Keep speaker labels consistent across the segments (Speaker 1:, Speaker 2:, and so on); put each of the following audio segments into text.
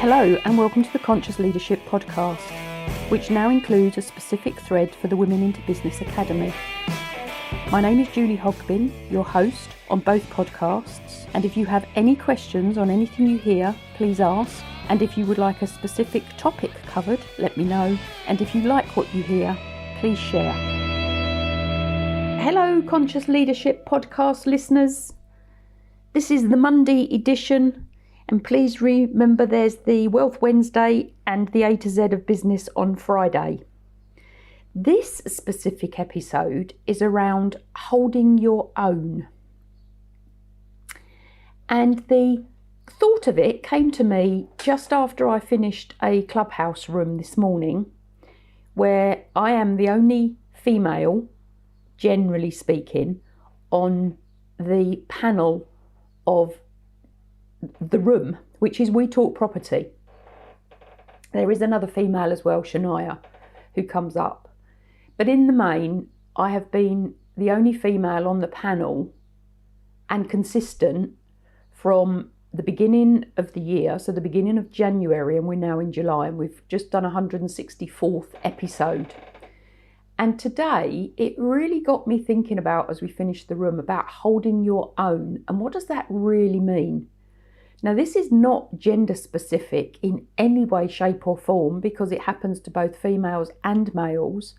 Speaker 1: Hello and welcome to the Conscious Leadership Podcast, which now includes a specific thread for the Women into Business Academy. My name is Julie Hogbin, your host on both podcasts, and if you have any questions on anything you hear, please ask. And if you would like a specific topic covered, let me know. And if you like what you hear, please share. Hello, Conscious Leadership Podcast listeners. This is the Monday edition. And please remember there's the Wealth Wednesday and the A to Z of Business on Friday. This specific episode is around holding your own. And the thought of it came to me just after I finished a clubhouse room this morning, where I am the only female, generally speaking, on the panel of the room, which is We Talk Property. There is another female as well, Shania, who comes up. But in the main, I have been the only female on the panel and consistent from the beginning of the year, so the beginning of January, and we're now in July, and we've just done 164th episode. And today, it really got me thinking about, as we finished the room, about holding your own. And what does that really mean? Now, this is not gender specific in any way, shape or form, because it happens to both females and males.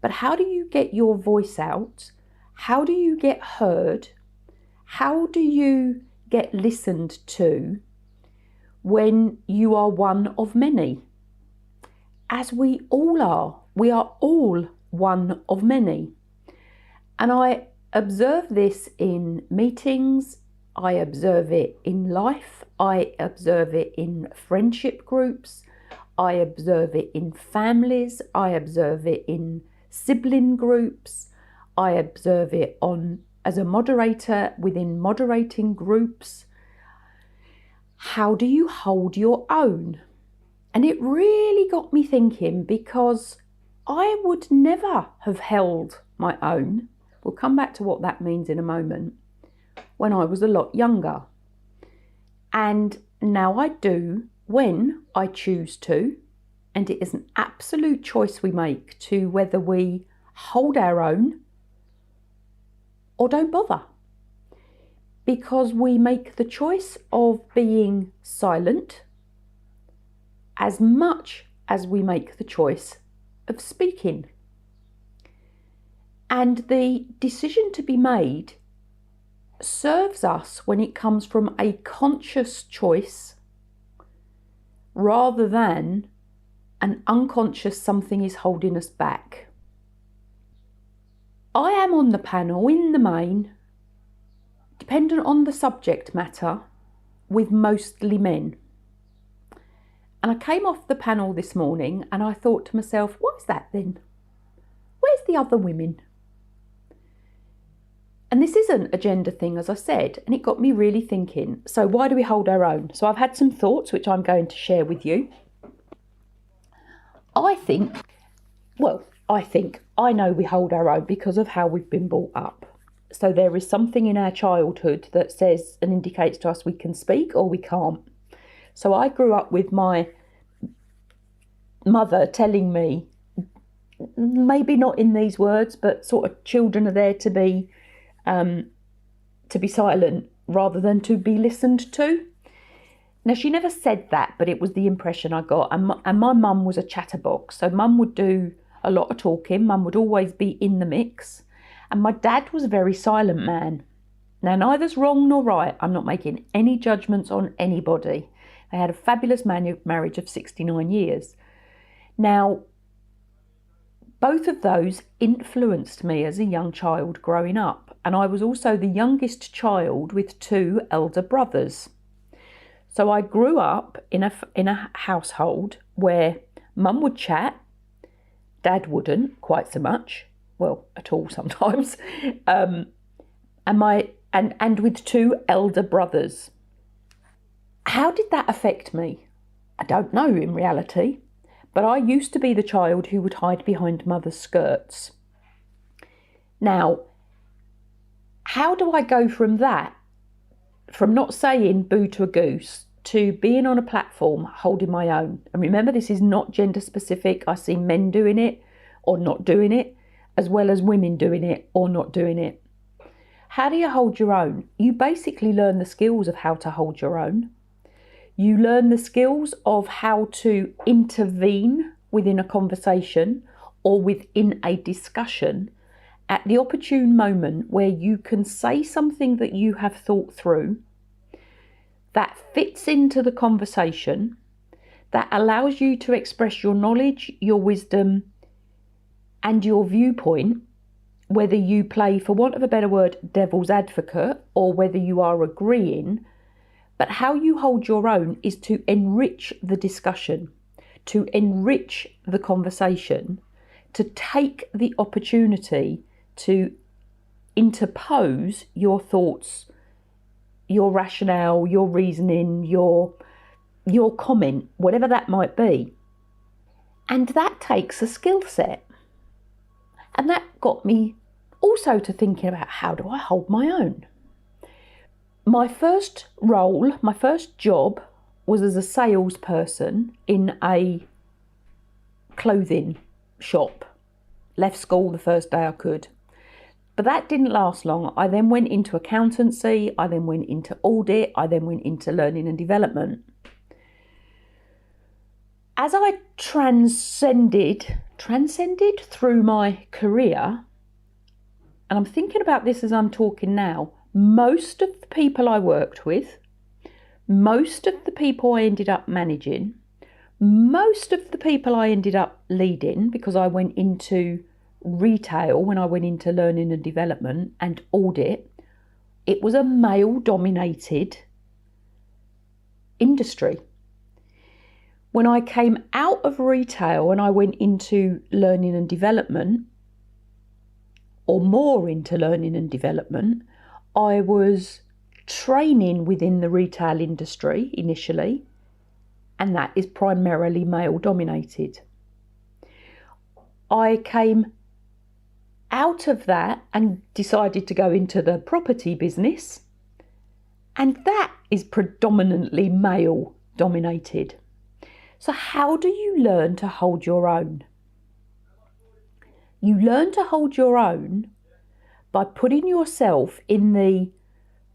Speaker 1: But how do you get your voice out? How do you get heard? How do you get listened to when you are one of many? As we all are. We are all one of many. And I observe this in meetings. I observe it in life, I observe it in friendship groups, I observe it in families, I observe it in sibling groups, I observe it as a moderator within moderating groups. How do you hold your own? And it really got me thinking, because I would never have held my own. We'll come back to what that means in a moment. When I was a lot younger. And now I do when I choose to, and it is an absolute choice we make to whether we hold our own or don't bother. Because we make the choice of being silent as much as we make the choice of speaking. And the decision to be made serves us when it comes from a conscious choice rather than an unconscious something is holding us back. I am on the panel in the main, dependent on the subject matter, with mostly men. And I came off the panel this morning and I thought to myself, what is that then? Where's the other women? And this isn't a gender thing, as I said, and it got me really thinking. So why do we hold our own? So I've had some thoughts, which I'm going to share with you. I know we hold our own because of how we've been brought up. So there is something in our childhood that says and indicates to us we can speak or we can't. So I grew up with my mother telling me, maybe not in these words, but sort of children are there to be silent rather than to be listened to. Now, she never said that, but it was the impression I got. And my mum was a chatterbox. So mum would do a lot of talking. Mum would always be in the mix. And my dad was a very silent man. Now, neither's wrong nor right. I'm not making any judgments on anybody. They had a fabulous marriage of 69 years. Now, both of those influenced me as a young child growing up. And I was also the youngest child with two elder brothers. So I grew up in a household where mum would chat, dad wouldn't quite so much, well, at all sometimes, and with two elder brothers. How did that affect me? I don't know in reality. But I used to be the child who would hide behind mother's skirts. Now, how do I go from that, from not saying boo to a goose, to being on a platform holding my own. And remember, this is not gender specific. I see men doing it or not doing it, as well as women doing it or not doing it. How do you hold your own? You basically learn the skills of how to hold your own. You learn the skills of how to intervene within a conversation or within a discussion at the opportune moment where you can say something that you have thought through, that fits into the conversation, that allows you to express your knowledge, your wisdom, and your viewpoint, whether you play, for want of a better word, devil's advocate, or whether you are agreeing. But how you hold your own is to enrich the discussion, to enrich the conversation, to take the opportunity to interpose your thoughts, your rationale, your reasoning, your comment, whatever that might be. And that takes a skill set. And that got me also to thinking about, how do I hold my own? My first role, my first job was as a salesperson in a clothing shop. Left school the first day I could. But that didn't last long. I then went into accountancy, I then went into audit, I then went into learning and development. As I transcended through my career, and I'm thinking about this as I'm talking now, most of the people I worked with, most of the people I ended up managing, most of the people I ended up leading, because I went into retail when I went into learning and development and audit, it was a male-dominated industry. When I came out of retail and I went into learning and development, or more into learning and development, I was training within the retail industry initially, and that is primarily male-dominated. I came out of that and decided to go into the property business, and that is predominantly male-dominated. So how do you learn to hold your own? You learn to hold your own by putting yourself in the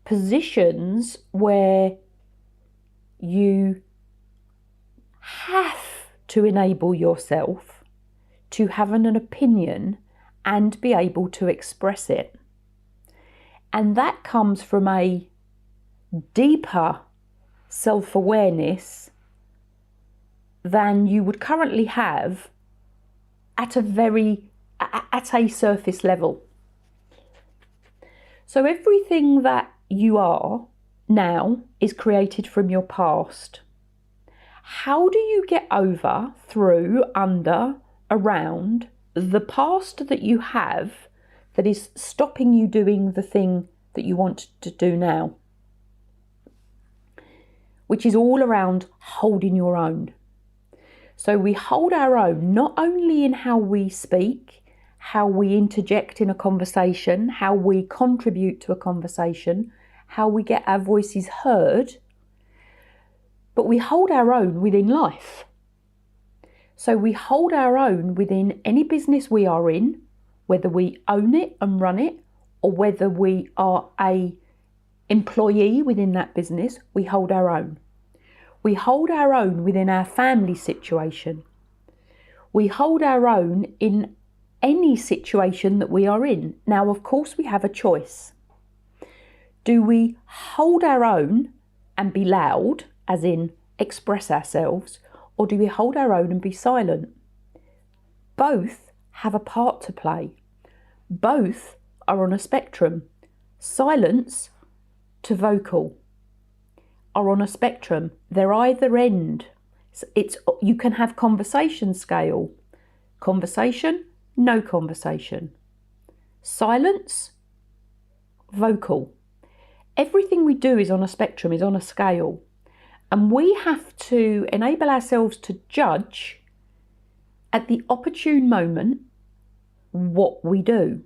Speaker 1: positions where you have to enable yourself to have an opinion and be able to express it. And that comes from a deeper self-awareness than you would currently have at a surface level. So everything that you are now is created from your past. How do you get over, through, under, around the past that you have that is stopping you doing the thing that you want to do now? Which is all around holding your own. So we hold our own not only in how we speak, how we interject in a conversation, how we contribute to a conversation, how we get our voices heard, but we hold our own within life. So we hold our own within any business we are in, whether we own it and run it, or whether we are an employee within that business, we hold our own. We hold our own within our family situation. We hold our own in any situation that we are in. Now, of course, we have a choice. Do we hold our own and be loud, as in express ourselves, or do we hold our own and be silent? Both have a part to play. Both are on a spectrum. Silence to vocal are on a spectrum. They're either end. You can have conversation scale. Conversation, no conversation. Silence, vocal. Everything we do is on a spectrum, is on a scale. And we have to enable ourselves to judge at the opportune moment what we do.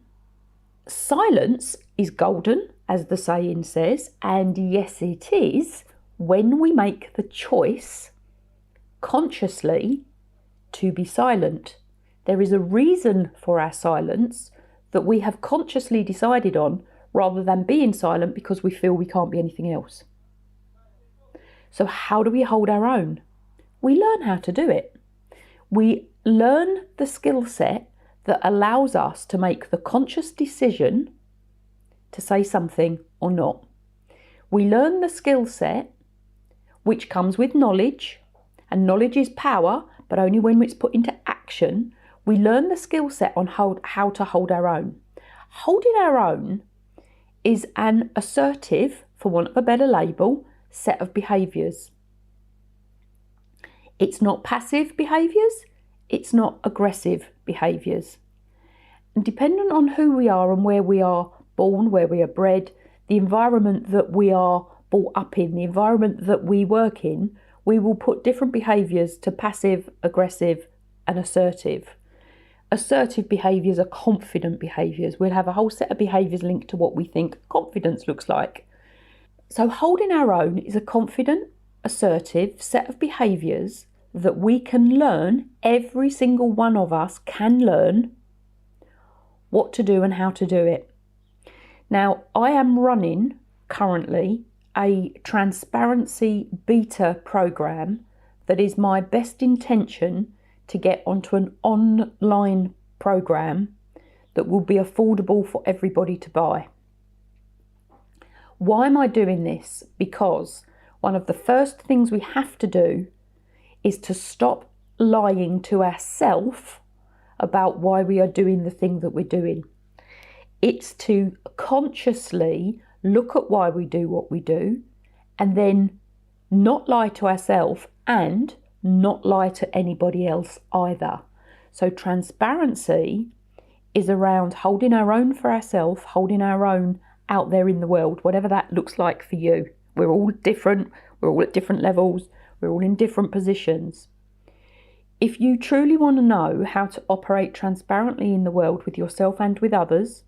Speaker 1: Silence is golden, as the saying says, and yes, it is when we make the choice consciously to be silent. There is a reason for our silence that we have consciously decided on, rather than being silent because we feel we can't be anything else. So how do we hold our own? We learn how to do it. We learn the skill set that allows us to make the conscious decision to say something or not. We learn the skill set which comes with knowledge, and knowledge is power, but only when it's put into action. We learn the skill set on how to hold our own. Holding our own is an assertive, for want of a better label, set of behaviours. It's not passive behaviours, it's not aggressive behaviours. And depending on who we are and where we are born, where we are bred, the environment that we are brought up in, the environment that we work in, we will put different behaviours to passive, aggressive and assertive. Assertive behaviours are confident behaviours. We'll have a whole set of behaviours linked to what we think confidence looks like. So holding our own is a confident, assertive set of behaviours that we can learn. Every single one of us can learn what to do and how to do it. Now, I am running currently a transparency beta program that is my best intention to get onto an online program that will be affordable for everybody to buy. Why am I doing this? Because one of the first things we have to do is to stop lying to ourselves about why we are doing the thing that we're doing. It's to consciously look at why we do what we do and then not lie to ourselves and not lie to anybody else either. So transparency is around holding our own for ourselves, holding our own out there in the world, whatever that looks like for you. We're all different, we're all at different levels, we're all in different positions. If you truly want to know how to operate transparently in the world with yourself and with others,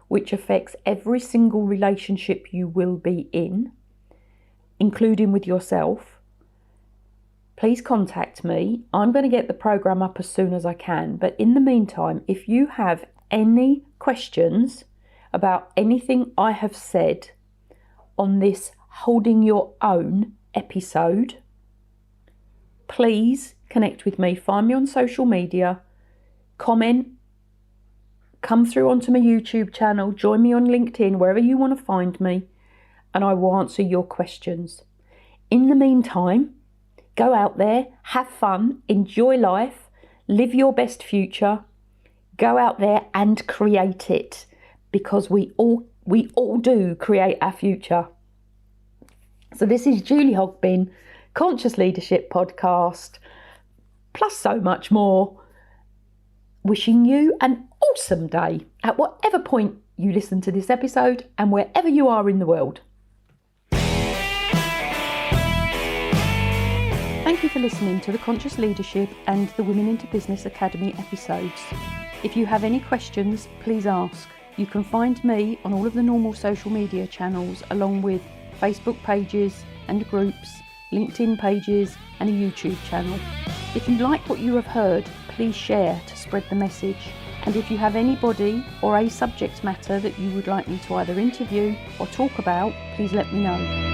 Speaker 1: which affects every single relationship you will be in, including with yourself, please contact me. I'm going to get the program up as soon as I can. But in the meantime, if you have any questions about anything I have said on this holding your own episode, please connect with me. Find me on social media, comment, come through onto my YouTube channel, join me on LinkedIn, wherever you want to find me, and I will answer your questions. In the meantime, go out there, have fun, enjoy life, live your best future, go out there and create it, because we all do create our future. So this is Julie Hogbin, Conscious Leadership Podcast, plus so much more. Wishing you an awesome day at whatever point you listen to this episode and wherever you are in the world. Thank you for listening to the Conscious Leadership and the Women into Business Academy episodes. If you have any questions, please ask. You can find me on all of the normal social media channels, along with Facebook pages and groups, LinkedIn pages and a YouTube channel. If you like what you have heard, please share to spread the message. And if you have anybody or a subject matter that you would like me to either interview or talk about, please let me know.